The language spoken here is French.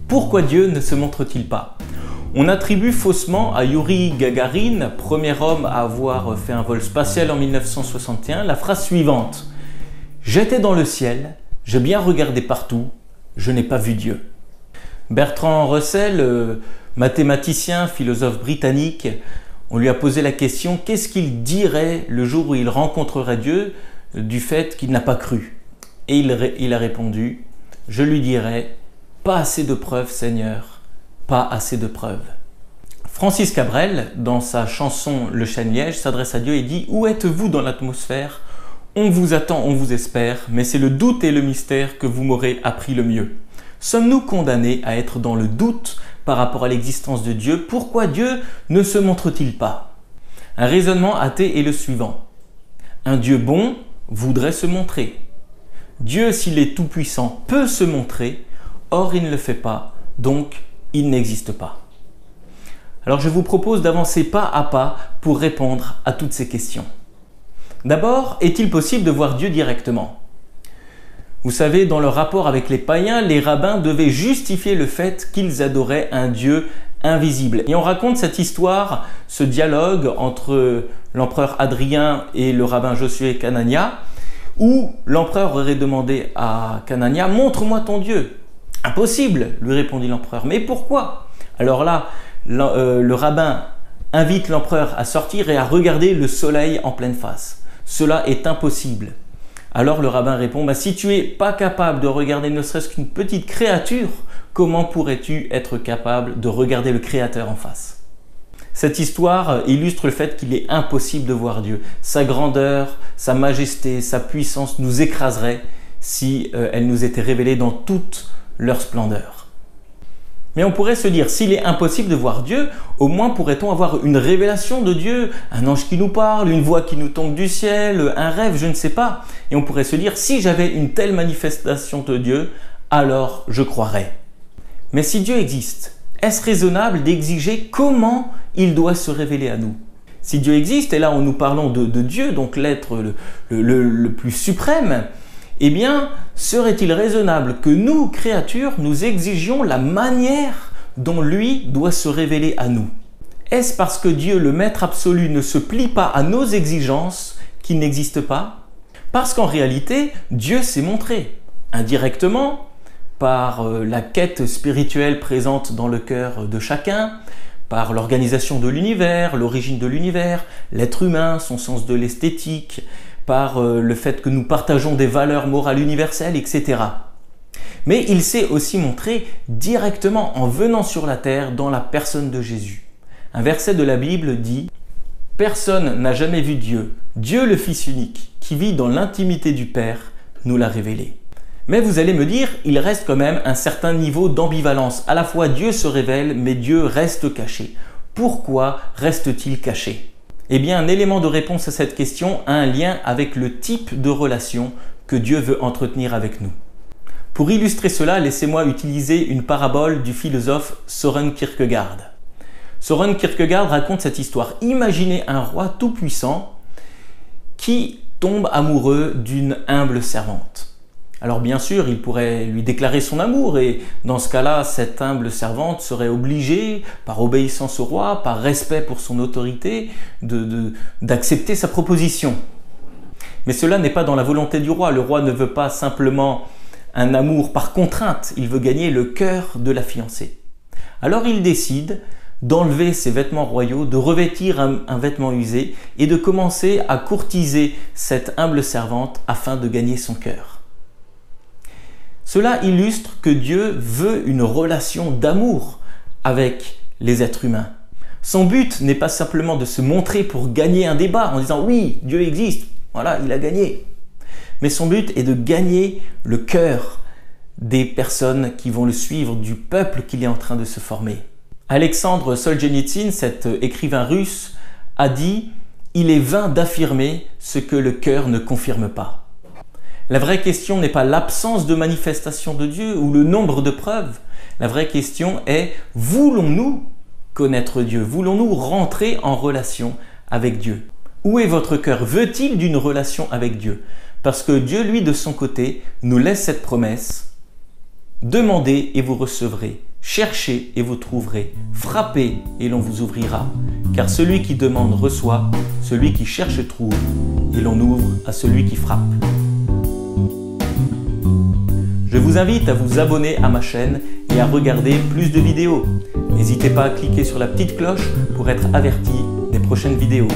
Pourquoi Dieu ne se montre-t-il pas? On attribue faussement à Youri Gagarin, premier homme à avoir fait un vol spatial en 1961, la phrase suivante: « J'étais dans le ciel, j'ai bien regardé partout, je n'ai pas vu Dieu ». Bertrand Russell, mathématicien, philosophe britannique, on lui a posé la question: qu'est-ce qu'il dirait le jour où il rencontrerait Dieu du fait qu'il n'a pas cru? Et il a répondu: je lui dirais: pas assez de preuves, Seigneur, pas assez de preuves. Francis Cabrel, dans sa chanson Le Chêne-Liège, s'adresse à Dieu et dit: où êtes-vous dans l'atmosphère? On vous attend, on vous espère, mais c'est le doute et le mystère que vous m'aurez appris le mieux. Sommes-nous condamnés à être dans le doute par rapport à l'existence de Dieu? Pourquoi Dieu ne se montre-t-il pas? Un raisonnement athée est le suivant: un Dieu bon voudrait se montrer. Dieu, s'il est tout-puissant, peut se montrer, or il ne le fait pas, donc il n'existe pas. Alors je vous propose d'avancer pas à pas pour répondre à toutes ces questions. D'abord, est-il possible de voir Dieu directement? Vous savez, dans leur rapport avec les païens, les rabbins devaient justifier le fait qu'ils adoraient un Dieu invisible. Et on raconte cette histoire, ce dialogue entre l'empereur Hadrien et le rabbin Josué Canania, où l'empereur aurait demandé à Canania: « Montre-moi ton Dieu ». « Impossible », lui répondit l'empereur. « Mais pourquoi ?» Alors là, le rabbin invite l'empereur à sortir et à regarder le soleil en pleine face. « Cela est impossible ». Alors le rabbin répond: si tu n'es pas capable de regarder ne serait-ce qu'une petite créature, comment pourrais-tu être capable de regarder le Créateur en face? Cette histoire illustre le fait qu'il est impossible de voir Dieu. Sa grandeur, sa majesté, sa puissance nous écraserait si elle nous était révélée dans toute leur splendeur. Mais on pourrait se dire, s'il est impossible de voir Dieu, au moins pourrait-on avoir une révélation de Dieu, un ange qui nous parle, une voix qui nous tombe du ciel, un rêve, je ne sais pas. Et on pourrait se dire, si j'avais une telle manifestation de Dieu, alors je croirais. Mais si Dieu existe, est-ce raisonnable d'exiger comment il doit se révéler à nous? Si Dieu existe, et là nous parlons de Dieu, donc l'être le plus suprême, eh bien, serait-il raisonnable que nous, créatures, nous exigions la manière dont lui doit se révéler à nous? Est-ce parce que Dieu, le Maître absolu, ne se plie pas à nos exigences qu'il n'existe pas? Parce qu'en réalité, Dieu s'est montré indirectement par la quête spirituelle présente dans le cœur de chacun, par l'organisation de l'univers, l'origine de l'univers, l'être humain, son sens de l'esthétique, par le fait que nous partageons des valeurs morales universelles, etc. Mais il s'est aussi montré directement en venant sur la terre dans la personne de Jésus. Un verset de la Bible dit: « Personne n'a jamais vu Dieu, Dieu le Fils unique, qui vit dans l'intimité du Père, nous l'a révélé. » Mais vous allez me dire, il reste quand même un certain niveau d'ambivalence. À la fois Dieu se révèle, mais Dieu reste caché. Pourquoi reste-t-il caché? Eh bien, un élément de réponse à cette question a un lien avec le type de relation que Dieu veut entretenir avec nous. Pour illustrer cela, laissez-moi utiliser une parabole du philosophe Søren Kierkegaard. Søren Kierkegaard raconte cette histoire. Imaginez un roi tout-puissant qui tombe amoureux d'une humble servante. Alors bien sûr, il pourrait lui déclarer son amour et dans ce cas-là, cette humble servante serait obligée, par obéissance au roi, par respect pour son autorité, d'accepter sa proposition. Mais cela n'est pas dans la volonté du roi. Le roi ne veut pas simplement un amour par contrainte, il veut gagner le cœur de la fiancée. Alors il décide d'enlever ses vêtements royaux, de revêtir un vêtement usé et de commencer à courtiser cette humble servante afin de gagner son cœur. Cela illustre que Dieu veut une relation d'amour avec les êtres humains. Son but n'est pas simplement de se montrer pour gagner un débat en disant « oui, Dieu existe, voilà, il a gagné ». Mais son but est de gagner le cœur des personnes qui vont le suivre, du peuple qu'il est en train de se former. Alexandre Solzhenitsyn, cet écrivain russe, a dit « il est vain d'affirmer ce que le cœur ne confirme pas ». La vraie question n'est pas l'absence de manifestation de Dieu ou le nombre de preuves. La vraie question est, voulons-nous connaître Dieu? Voulons-nous rentrer en relation avec Dieu? Où est votre cœur? Veut-il d'une relation avec Dieu? Parce que Dieu, lui, de son côté, nous laisse cette promesse: demandez et vous recevrez, Cherchez et vous trouverez, frappez et l'on vous ouvrira. Car celui qui demande reçoit, celui qui cherche trouve, et l'on ouvre à celui qui frappe. Je vous invite à vous abonner à ma chaîne et à regarder plus de vidéos. N'hésitez pas à cliquer sur la petite cloche pour être averti des prochaines vidéos.